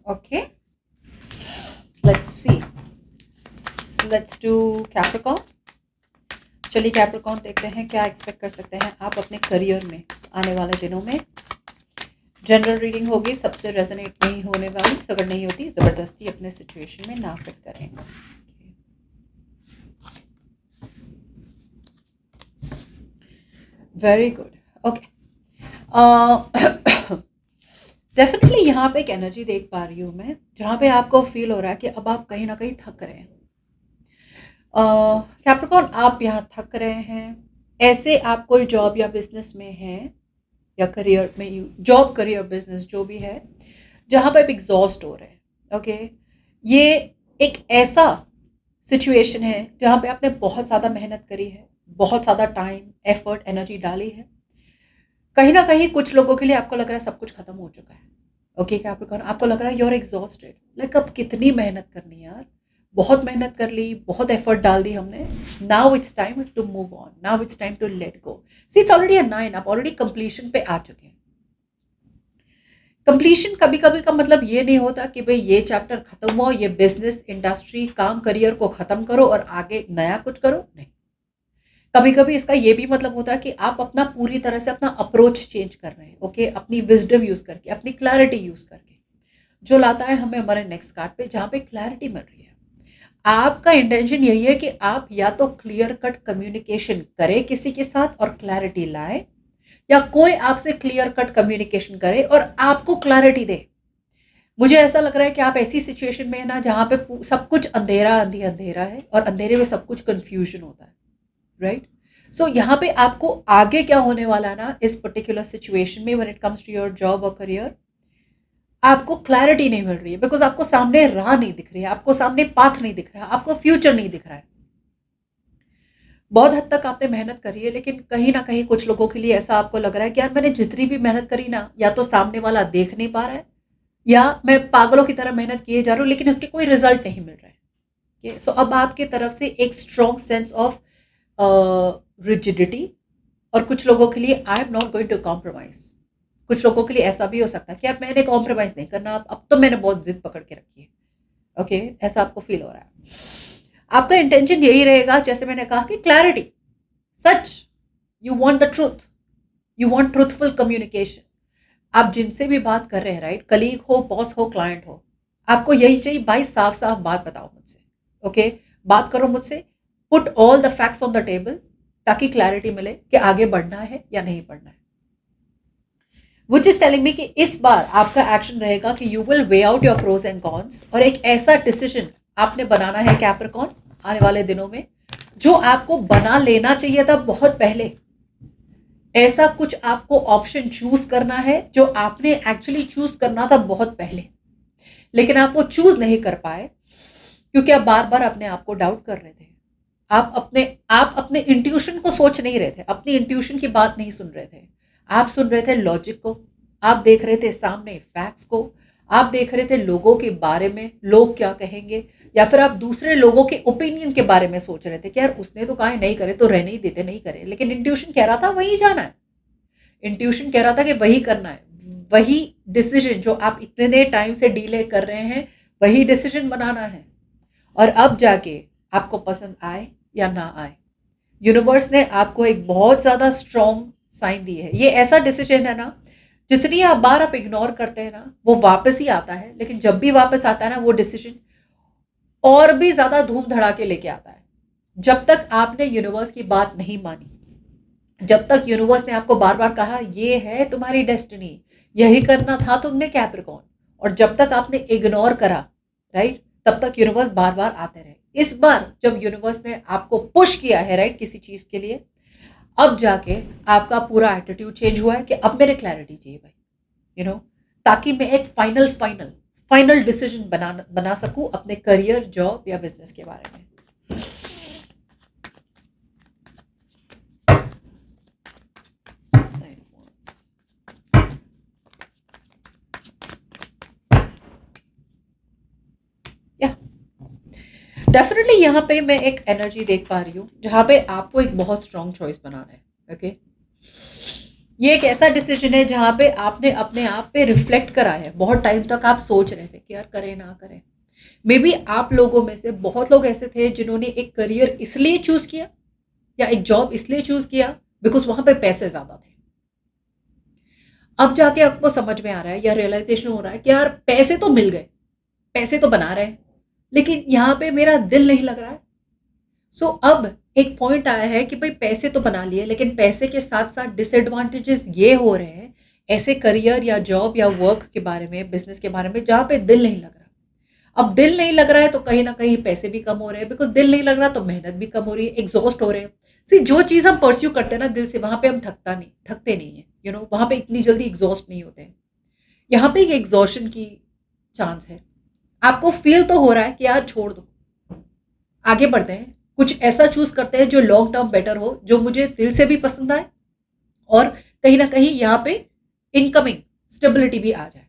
Okay, let's see. Let's do Capricorn. चलिए Capricorn देखते हैं क्या एक्सपेक्ट कर सकते हैं आप अपने करियर में आने वाले दिनों में। जनरल रीडिंग होगी, सबसे रेजोनेट नहीं होने वाली, so अगर नहीं होती ज़बरदस्ती अपने सिचुएशन में ना फिट करें। Very good, okay. डेफिनेटली यहाँ पे एक एनर्जी देख पा रही हूँ मैं, जहाँ पे आपको फील हो रहा है कि अब आप कहीं ना कहीं थक रहे हैं। कैप्रिकॉर्न, आप यहाँ थक रहे हैं। ऐसे आप कोई जॉब या बिजनेस में हैं, या करियर में, जॉब करियर बिजनेस जो भी है, जहाँ पे आप एग्जॉस्ट हो रहे हैं। ओके, ये एक ऐसा सिचुएशन है जहाँ पे आपने बहुत ज़्यादा मेहनत करी है, बहुत ज़्यादा टाइम, एफर्ट, एनर्जी डाली है। कहीं ना कहीं कुछ लोगों के लिए आपको लग रहा है सब कुछ खत्म हो चुका है। ओके कैप्रिकॉर्न, आपको लग रहा है यूर एग्जॉस्टेड, लाइक अब कितनी मेहनत करनी है यार, बहुत मेहनत कर ली, बहुत एफर्ट डाल दी हमने। Now it's time to move on, now it's time to let go. See it's already a 9, आप ऑलरेडी कंप्लीशन पे आ चुके हैं। कंप्लीशन कभी कभी का मतलब ये नहीं होता कि भाई ये चैप्टर खत्म हुआ, ये बिजनेस, इंडस्ट्री, काम, करियर को खत्म करो और आगे नया कुछ करो, नहीं। कभी कभी इसका ये भी मतलब होता है कि आप अपना पूरी तरह से अपना अप्रोच चेंज कर रहे हैं। ओके, अपनी विजडम यूज करके, अपनी क्लैरिटी यूज करके, जो लाता है हमें हमारे नेक्स्ट कार्ड पे, जहाँ पे क्लैरिटी मिल रही है। आपका इंटेंशन यही है कि आप या तो क्लियर कट कम्युनिकेशन करें किसी के साथ और क्लैरिटी लाए, या कोई आपसे क्लियर कट कम्युनिकेशन करे और आपको क्लैरिटी दे। मुझे ऐसा लग रहा है कि आप ऐसी सिचुएशन में है ना, जहाँ पे सब कुछ अंधेरा अंधेरा है और अंधेरे में सब कुछ कंफ्यूजन होता है, राइट। सो यहाँ पे आपको आगे क्या होने वाला है ना, इस पर्टिकुलर सिचुएशन में, when it comes to your job और करियर, आपको क्लैरिटी नहीं मिल रही है, बिकॉज आपको सामने राह नहीं दिख रही है, आपको सामने पाथ नहीं दिख रहा है, आपको फ्यूचर नहीं दिख रहा है। बहुत हद तक आपने मेहनत करी है, लेकिन कहीं ना कहीं कुछ लोगों के लिए ऐसा आपको लग रहा है कि यार मैंने जितनी भी मेहनत करी ना, या तो सामने वाला देख नहीं पा रहा है, या मैं पागलों की तरह मेहनत किए जा रहा हूँ लेकिन उसके कोई रिजल्ट नहीं मिल रहा है। सो अब आपकी तरफ से एक स्ट्रॉन्ग सेंस ऑफ रिजिडिटी, और कुछ लोगों के लिए I am not going to compromise. कुछ लोगों के लिए ऐसा भी हो सकता है कि यार मैंने कॉम्प्रोमाइज नहीं करना, अब तो मैंने बहुत जिद पकड़ के रखी है। ओके, ऐसा आपको फील हो रहा है। आपका इंटेंशन यही रहेगा, जैसे मैंने कहा, कि clarity, such, you want the truth, you want truthful communication. आप जिनसे भी बात कर रहे हैं, राइट, कलीग हो, बॉस हो, क्लाइंट हो, आपको यही चाहिए, भाई साफ साफ बात बताओ मुझसे। ओके, बात करो मुझसे, put all the facts on the table, ताकि क्लैरिटी मिले कि आगे बढ़ना है या नहीं बढ़ना है। विच इज टेलिंग मी कि इस बार आपका एक्शन रहेगा कि you will weigh out your pros and cons, और एक ऐसा डिसीजन आपने बनाना है कैप्रिकॉर्न आने वाले दिनों में, जो आपको बना लेना चाहिए था बहुत पहले। ऐसा कुछ आपको ऑप्शन चूज करना है जो आपने एक्चुअली चूज करना था बहुत पहले, लेकिन आप वो चूज नहीं कर पाए, क्योंकि आप बार बार अपने आप को डाउट कर रहे थे। आप अपने इंट्यूशन को सोच नहीं रहे थे, अपनी इंट्यूशन की बात नहीं सुन रहे थे। आप सुन रहे थे लॉजिक को, आप देख रहे थे सामने फैक्ट्स को, आप देख रहे थे लोगों के बारे में, लोग क्या कहेंगे, या फिर आप दूसरे लोगों के ओपिनियन के बारे में सोच रहे थे कि यार उसने तो कहा नहीं करे तो रहने ही देते, नहीं करे। लेकिन इंट्यूशन कह रहा था वही जाना है, इंट्यूशन कह रहा था कि वही करना है, वही डिसीजन जो आप इतने टाइम से डीले कर रहे हैं, वही डिसीजन बनाना है। और अब जाके आपको पसंद आए या ना आए, यूनिवर्स ने आपको एक बहुत ज़्यादा स्ट्रॉन्ग साइन दी है। ये ऐसा डिसीजन है ना, जितनी आप बार आप इग्नोर करते हैं ना, वो वापस ही आता है, लेकिन जब भी वापस आता है ना वो डिसीजन, और भी ज़्यादा धूम धड़ाके लेके आता है। जब तक आपने यूनिवर्स की बात नहीं मानी, जब तक यूनिवर्स ने आपको बार बार कहा ये है तुम्हारी डेस्टिनी, यही करना था तुमने कैप्रिकॉर्न, और जब तक आपने इग्नोर करा, राइट, तब तक यूनिवर्स बार बार आते रहे। इस बार जब यूनिवर्स ने आपको पुश किया है, राइट, किसी चीज के लिए, अब जाके आपका पूरा एटीट्यूड चेंज हुआ है कि अब मेरे क्लैरिटी चाहिए भाई, ताकि मैं एक फाइनल डिसीजन बना सकूं अपने करियर, जॉब या बिजनेस के बारे में। डेफिनेटली यहाँ पे मैं एक एनर्जी देख पा रही हूँ, जहाँ पे आपको एक बहुत स्ट्रॉन्ग चॉइस बनाना है। ओके, ये एक ऐसा डिसीजन है जहाँ पे आपने अपने आप पे रिफ्लेक्ट करा है। बहुत टाइम तक आप सोच रहे थे कि यार करें ना करें। मे बी आप लोगों में से बहुत लोग ऐसे थे जिन्होंने एक करियर इसलिए चूज किया या एक जॉब इसलिए चूज किया बिकॉज वहां पे पैसे ज्यादा थे। अब जाके आपको समझ में आ रहा है या रियलाइजेशन हो रहा है कि यार पैसे तो मिल गए, पैसे तो बना रहे हैं, लेकिन यहाँ पे मेरा दिल नहीं लग रहा है। सो अब एक पॉइंट आया है कि भाई पैसे तो बना लिए, लेकिन पैसे के साथ साथ डिसएडवांटेजेस ये हो रहे हैं ऐसे करियर या जॉब या वर्क के बारे में, बिजनेस के बारे में, जहाँ पे दिल नहीं लग रहा। अब दिल नहीं लग रहा है तो कहीं ना कहीं पैसे भी कम हो रहे हैं, बिकॉज दिल नहीं लग रहा तो मेहनत भी कम हो रही है, एग्जॉस्ट हो रहे हैं। सी जो चीज़ हम परस्यू करते हैं ना दिल से, वहां पे हम थकते नहीं है, वहां पे इतनी जल्दी एग्जॉस्ट नहीं होते हैं। यहाँ पे एक एग्जॉशन की चांस है। आपको फील तो हो रहा है कि यार छोड़ दो, आगे बढ़ते हैं, कुछ ऐसा चूज करते हैं जो लॉन्ग टर्म बेटर हो, जो मुझे दिल से भी पसंद आए और कहीं ना कहीं यहाँ पे इनकमिंग स्टेबिलिटी भी आ जाए।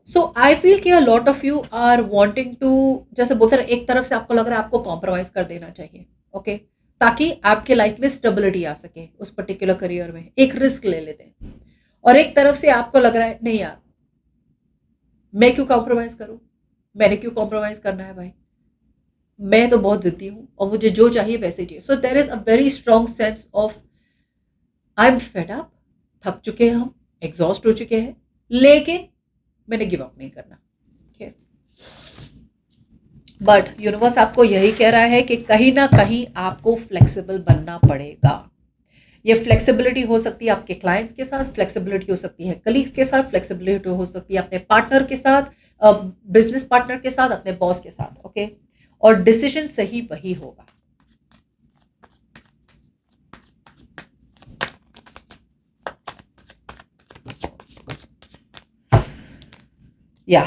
सो आई फील कि a lot of you are wanting to, जैसे बोलते हैं एक तरफ से आपको लग रहा है आपको कॉम्प्रोमाइज कर देना चाहिए, ओके, ताकि आपके लाइफ में स्टेबिलिटी आ सके उस पर्टिकुलर करियर में, एक रिस्क ले लेते हैं। और एक तरफ से आपको लग रहा है नहीं यार मैं क्यों कॉम्प्रोमाइज करूं, मैंने क्यों कॉम्प्रोमाइज करना है भाई, मैं तो बहुत जिद्दी हूं और मुझे जो चाहिए वैसे ही चाहिए। So there is a very strong sense of I am fed up, थक चुके हैं हम, एग्जॉस्ट हो चुके हैं, लेकिन मैंने गिव अप नहीं करना। बट यूनिवर्स आपको यही कह रहा है कि कहीं ना कहीं आपको फ्लेक्सिबल बनना पड़ेगा। ये फ्लेक्सिबिलिटी हो सकती है आपके क्लाइंट्स के साथ, फ्लेक्सिबिलिटी हो सकती है कलीग्स के साथ, फ्लेक्सिबिलिटी हो सकती है अपने पार्टनर के साथ, बिजनेस पार्टनर के साथ, अपने बॉस के साथ, ओके। और डिसीजन सही वही होगा। या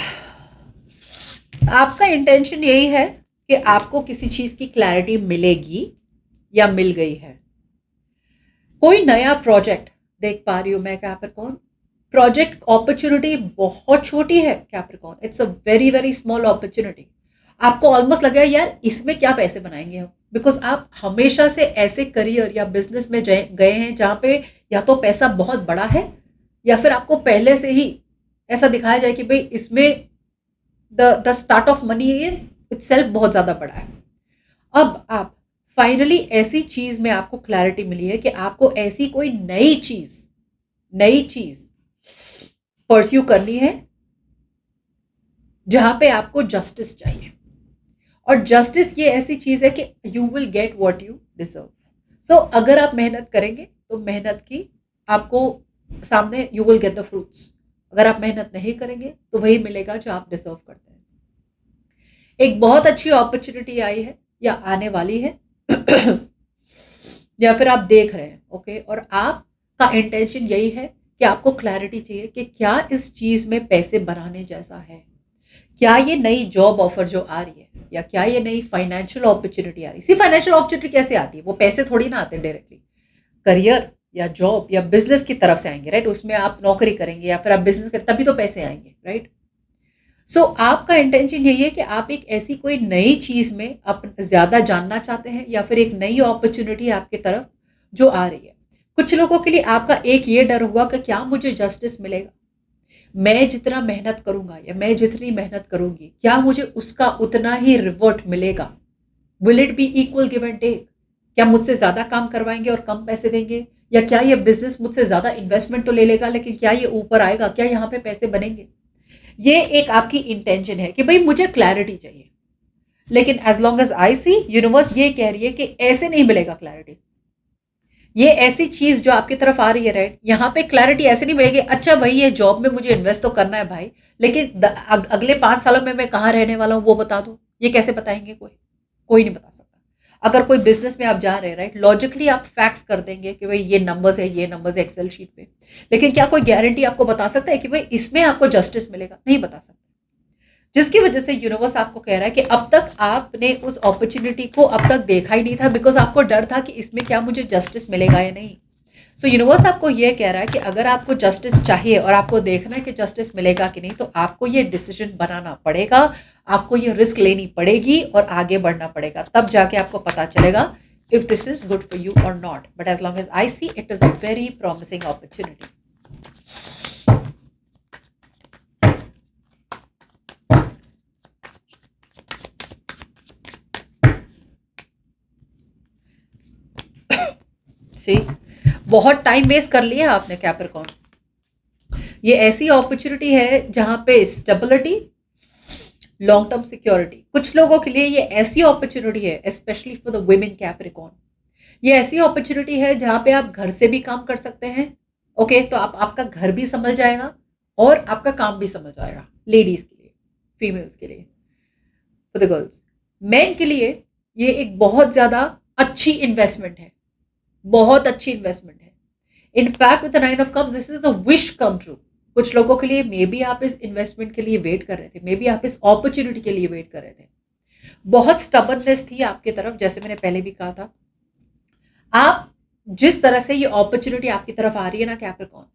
आपका इंटेंशन यही है कि आपको किसी चीज की क्लैरिटी मिलेगी या मिल गई है। कोई नया प्रोजेक्ट देख पा रही हूं मैं कैप्रिकॉर्न, प्रोजेक्ट अपॉर्चुनिटी बहुत छोटी है Capricorn, it's a very very small opportunity. आपको ऑलमोस्ट लगा यार इसमें क्या पैसे बनाएंगे हम, बिकॉज आप हमेशा से ऐसे करियर या बिजनेस में गए हैं जहां पे या तो पैसा बहुत बड़ा है या फिर आपको पहले से ही ऐसा दिखाया जाए कि भाई इसमें the start of money itself बहुत ज्यादा बड़ा है। अब आप फाइनली ऐसी चीज में आपको क्लैरिटी मिली है कि आपको ऐसी कोई नई चीज परस्यू करनी है जहां पे आपको जस्टिस चाहिए। और जस्टिस ये ऐसी चीज है कि you will get what you deserve. So अगर आप मेहनत करेंगे तो मेहनत की आपको सामने you will get the fruits. अगर आप मेहनत नहीं करेंगे तो वही मिलेगा जो आप डिजर्व करते हैं। एक बहुत अच्छी अपॉर्चुनिटी आई है या आने वाली है या फिर आप देख रहे हैं, ओके, और आपका इंटेंशन यही है कि आपको क्लैरिटी चाहिए कि क्या इस चीज में पैसे बनाने जैसा है, क्या ये नई जॉब ऑफर जो आ रही है या क्या ये नई फाइनेंशियल अपॉर्चुनिटी आ रही है। सी फाइनेंशियल अपॉर्चुनिटी कैसे आती है, वो पैसे थोड़ी ना आते डायरेक्टली, करियर या जॉब या बिजनेस की तरफ से आएंगे, राइट। उसमें आप नौकरी करेंगे या फिर आप बिजनेस करें तभी तो पैसे आएंगे, राइट। सो आपका इंटेंशन यही है कि आप एक ऐसी कोई नई चीज में आप ज्यादा जानना चाहते हैं या फिर एक नई अपॉर्चुनिटी आपकी तरफ जो आ रही है। कुछ लोगों के लिए आपका एक ये डर हुआ कि क्या मुझे जस्टिस मिलेगा, मैं जितना मेहनत करूंगा या मैं जितनी मेहनत करूंगी क्या मुझे उसका उतना ही रिवॉर्ड मिलेगा, will it be equal give and take, क्या मुझसे ज्यादा काम करवाएंगे और कम पैसे देंगे, या क्या ये बिजनेस मुझसे ज्यादा इन्वेस्टमेंट तो ले लेगा लेकिन क्या ये ऊपर आएगा, क्या यहाँ पे पैसे बनेंगे। ये एक आपकी इंटेंशन है कि भाई मुझे क्लैरिटी चाहिए, लेकिन as long as I see universe ये कह रही है कि ऐसे नहीं मिलेगा क्लैरिटी। ये ऐसी चीज जो आपकी तरफ आ रही है, राइट, यहाँ पे क्लैरिटी ऐसे नहीं मिलेगी। अच्छा भाई ये जॉब में मुझे इन्वेस्ट तो करना है भाई, लेकिन अगले 5 सालों में मैं कहाँ रहने वाला हूँ वो बता दो, ये कैसे बताएंगे, कोई नहीं बता सकता। अगर कोई बिजनेस में आप जा रहे हैं, राइट, लॉजिकली आप फैक्ट्स कर देंगे कि भाई ये नंबर्स है, ये नंबर्स है एक्सेल शीट पे, लेकिन क्या कोई गारंटी आपको बता सकता है कि भाई इसमें आपको जस्टिस मिलेगा, नहीं बता सकता। जिसकी वजह से यूनिवर्स आपको कह रहा है कि अब तक आपने उस अपॉर्चुनिटी को अब तक देखा ही नहीं था, बिकॉज आपको डर था कि इसमें क्या मुझे जस्टिस मिलेगा या नहीं। सो यूनिवर्स आपको ये कह रहा है कि अगर आपको जस्टिस चाहिए और आपको देखना है कि जस्टिस मिलेगा कि नहीं, तो आपको ये डिसीजन बनाना पड़ेगा, आपको ये रिस्क लेनी पड़ेगी और आगे बढ़ना पड़ेगा, तब जाके आपको पता चलेगा if this is good for you or not. But as long as I see, it is a very promising opportunity. See, बहुत टाइम वेस्ट कर लिया आपने कैप्रिकॉर्न। ये ऐसी अपॉर्चुनिटी है जहां पे स्टेबिलिटी, लॉन्ग टर्म सिक्योरिटी, कुछ लोगों के लिए ये ऐसी अपॉर्चुनिटी है, specially for the women Capricorn. ये ऐसी अपॉर्चुनिटी है जहां पे आप घर से भी काम कर सकते हैं। ओके, तो आपका घर भी संभल जाएगा और आपका काम भी संभल जाएगा, लेडीज के लिए, फीमेल्स के लिए, फॉर द गर्ल्स। मैन के लिए ये एक बहुत ज्यादा अच्छी इन्वेस्टमेंट है, बहुत अच्छी इन्वेस्टमेंट है। In fact with the 9 of cups, this is a wish come true. कुछ लोगों के लिए मे बी आप इस इन्वेस्टमेंट के लिए वेट कर रहे थे, मे बी आप इस अपॉर्चुनिटी के लिए वेट कर रहे थे। बहुत स्टबर्ननेस थी आपकी तरफ, जैसे मैंने पहले भी कहा था। आप जिस तरह से ये अपॉर्चुनिटी आपकी तरफ आ रही है ना कैप्रिकॉर्न,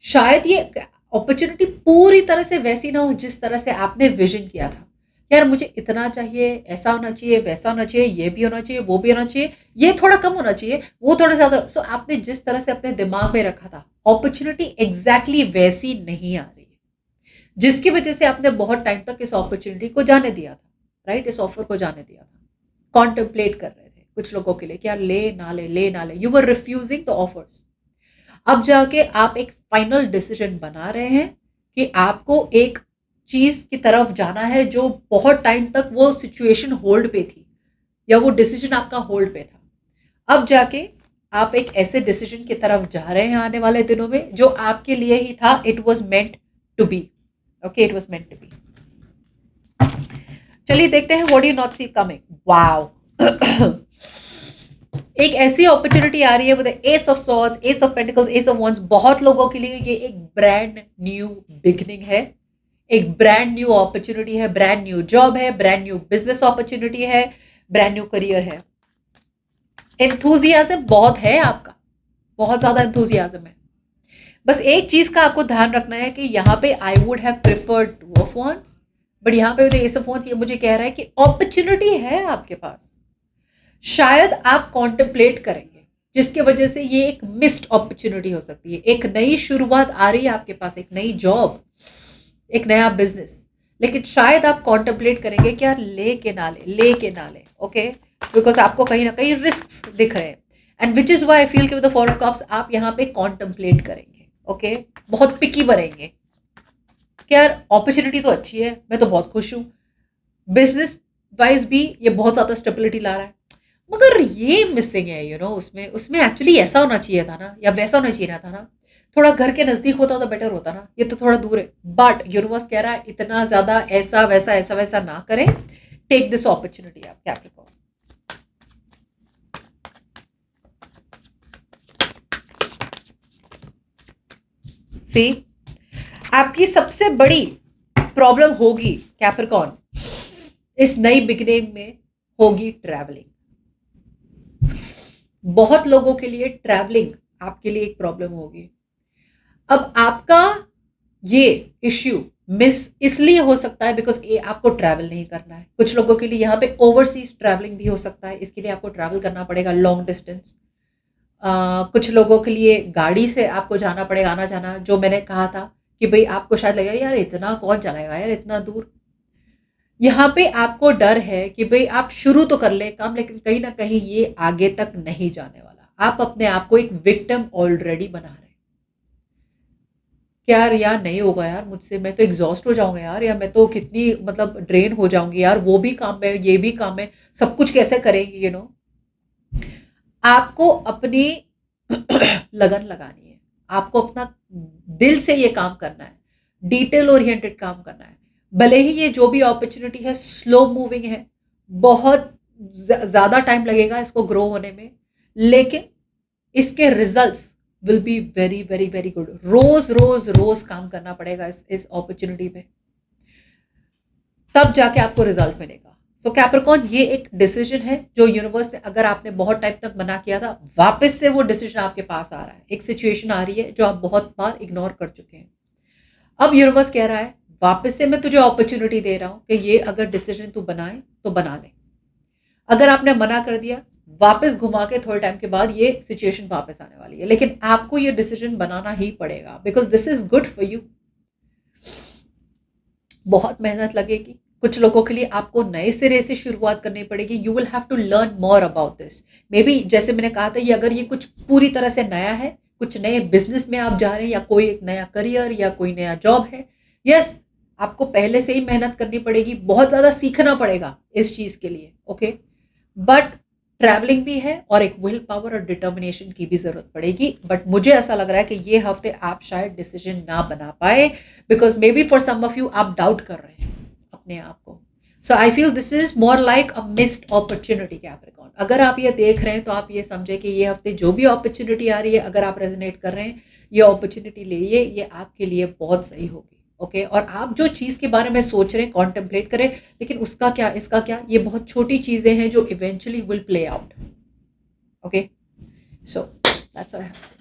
शायद ये अपॉर्चुनिटी पूरी तरह से वैसी ना हो जिस तरह से आपने विजन किया था। यार मुझे इतना चाहिए, ऐसा होना चाहिए, वैसा होना चाहिए, ये भी होना चाहिए, वो भी होना चाहिए, ये थोड़ा कम होना चाहिए, वो थोड़ा ज़्यादा। सो आपने जिस तरह से अपने दिमाग में रखा था, अपॉर्चुनिटी एग्जैक्टली वैसी नहीं आ रही है, जिसकी वजह से आपने बहुत टाइम तक इस अपॉर्चुनिटी को जाने दिया था, राइट? इस ऑफर को जाने दिया था, कॉन्टेम्पलेट कर रहे थे कुछ लोगों के लिए कि यार ले ना ले, ले ना ले, you were refusing the offers. अब जाके आप एक फाइनल डिसीजन बना रहे हैं कि आपको एक चीज की तरफ जाना है जो बहुत टाइम तक वो सिचुएशन होल्ड पे थी, या वो डिसीजन आपका होल्ड पे था। अब जाके आप एक ऐसे डिसीजन की तरफ जा रहे हैं आने वाले दिनों में जो आपके लिए ही था। It was meant to be. Okay, it was meant to be. चलिए देखते हैं what you not see coming. Wow एक ऐसी अपॉर्चुनिटी आ रही है with ace of swords, ace of pentacles, ace of wands. बहुत लोगों के लिए ये एक ब्रांड न्यू बिगिनिंग है, एक ब्रांड न्यू अपॉर्चुनिटी है, ब्रांड न्यू जॉब है, ब्रांड न्यू बिजनेस अपॉर्चुनिटी है, ब्रांड न्यू करियर है। एंथुजियाज्म बहुत है आपका, बहुत ज्यादा एंथुजियाज्म है। बस एक चीज का आपको ध्यान रखना है कि यहाँ पे I would have preferred two of वांस, बट यहाँ पे एस ऑफ वांस ये मुझे कह रहा है कि अपॉर्चुनिटी है आपके पास। शायद आप कॉन्टेम्पलेट करेंगे, जिसकी वजह से ये एक मिस्ड अपॉर्चुनिटी हो सकती है। एक नई शुरुआत आ रही है आपके पास, एक नई जॉब, एक नया बिजनेस, लेकिन शायद आप कॉन्टेम्पलेट करेंगे कि यार ले के ना ले, ले के ना ले। ओके, बिकॉज आपको कहीं ना कहीं रिस्क दिख रहे हैं, and which is why I feel कि विद द 4 ऑफ कप्स आप यहाँ पे कॉन्टेम्पलेट करेंगे। ओके, बहुत पिकी बनेंगे कि यार अपॉर्चुनिटी तो अच्छी है, मैं तो बहुत खुश हूँ, बिजनेस वाइज भी ये बहुत ज्यादा स्टेबिलिटी ला रहा है, मगर ये मिसिंग है, यू नो, उसमें एक्चुअली ऐसा होना चाहिए था ना, या वैसा होना चाहिए था ना, थोड़ा घर के नजदीक होता तो बेटर होता ना, ये तो थोड़ा दूर है। बट यूनिवर्स कह रहा है इतना ज्यादा ऐसा वैसा ना करें, टेक दिस अपॉर्चुनिटी आप कैप्रिकॉर्न। सी, आपकी सबसे बड़ी प्रॉब्लम होगी कैप्रिकॉर्न इस नई बिगिनिंग में होगी ट्रैवलिंग। बहुत लोगों के लिए ट्रैवलिंग आपके लिए एक प्रॉब्लम होगी। अब आपका ये इश्यू मिस इसलिए हो सकता है बिकॉज ये आपको ट्रैवल नहीं करना है। कुछ लोगों के लिए यहाँ पे ओवरसीज ट्रैवलिंग भी हो सकता है, इसके लिए आपको ट्रैवल करना पड़ेगा लॉन्ग डिस्टेंस। कुछ लोगों के लिए गाड़ी से आपको जाना पड़ेगा, आना जाना, जो मैंने कहा था कि भाई आपको शायद लगेगा यार इतना कौन चलाएगा यार इतना दूर। यहाँ पे आपको डर है कि भाई आप शुरू तो कर ले काम, लेकिन कहीं ना कहीं ये आगे तक नहीं जाने वाला। आप अपने आप को एक विक्टिम ऑलरेडी बना रहे हैं कि यार नहीं होगा यार मुझसे, मैं तो एग्जॉस्ट हो जाऊंगा यार, या मैं तो कितनी मतलब ड्रेन हो जाऊंगी यार, वो भी काम है, ये भी काम है, सब कुछ कैसे करेंगे, यू नो। आपको अपनी लगन लगानी है, आपको अपना दिल से ये काम करना है, डिटेल ओरिएंटेड काम करना है। भले ही ये जो भी अपॉर्चुनिटी है स्लो मूविंग है, बहुत ज्यादा टाइम लगेगा इसको ग्रो होने में, लेकिन इसके results will be very very very good. रोज रोज रोज काम करना पड़ेगा इस अपॉर्चुनिटी पे, तब जाके आपको रिजल्ट मिलेगा। सो कैप्रिकॉर्न ये एक डिसीजन है जो यूनिवर्स ने, अगर आपने बहुत टाइम तक मना किया था, वापस से वो डिसीजन आपके पास आ रहा है। एक सिचुएशन आ रही है जो आप बहुत बार इग्नोर कर चुके हैं, अब यूनिवर्स कह रहा है वापस से मैं तुझे अपॉर्चुनिटी दे रहा हूं कि ये अगर डिसीजन तू बनाए तो बना ले। अगर आपने मना कर दिया, वापस घुमा के थोड़े टाइम के बाद ये सिचुएशन वापस आने वाली है, लेकिन आपको ये डिसीजन बनाना ही पड़ेगा because this is good for you. बहुत मेहनत लगेगी, कुछ लोगों के लिए आपको नए सिरे से शुरुआत करनी पड़ेगी। You will have to learn more about this. Maybe जैसे मैंने कहा था, ये अगर ये कुछ पूरी तरह से नया है, कुछ नए बिजनेस में आप जा रहे हैं या कोई एक नया करियर या कोई नया जॉब है, यस आपको पहले से ही मेहनत करनी पड़ेगी, बहुत ज़्यादा सीखना पड़ेगा इस चीज़ के लिए, ओके। बट ट्रैवलिंग भी है और एक विल पावर और डिटर्मिनेशन की भी ज़रूरत पड़ेगी। बट मुझे ऐसा लग रहा है कि ये हफ्ते आप शायद डिसीजन ना बना पाए because may be for some of you आप डाउट कर रहे हैं अपने आप को। So I feel this is more like a missed opportunity Capricorn. अगर आप ये देख रहे हैं तो आप ये समझे कि ये हफ्ते जो भी अपॉर्चुनिटी आ रही है, अगर आप रेजोनेट कर रहे हैं, ये अपॉर्चुनिटी लिए, ये आपके लिए बहुत सही होगी, ओके। और आप जो चीज़ के बारे में सोच रहे हैं, कॉन्टेम्पलेट करें, लेकिन उसका क्या, इसका क्या, ये बहुत छोटी चीज़ें हैं जो eventually will play out, okay. So that's what I have.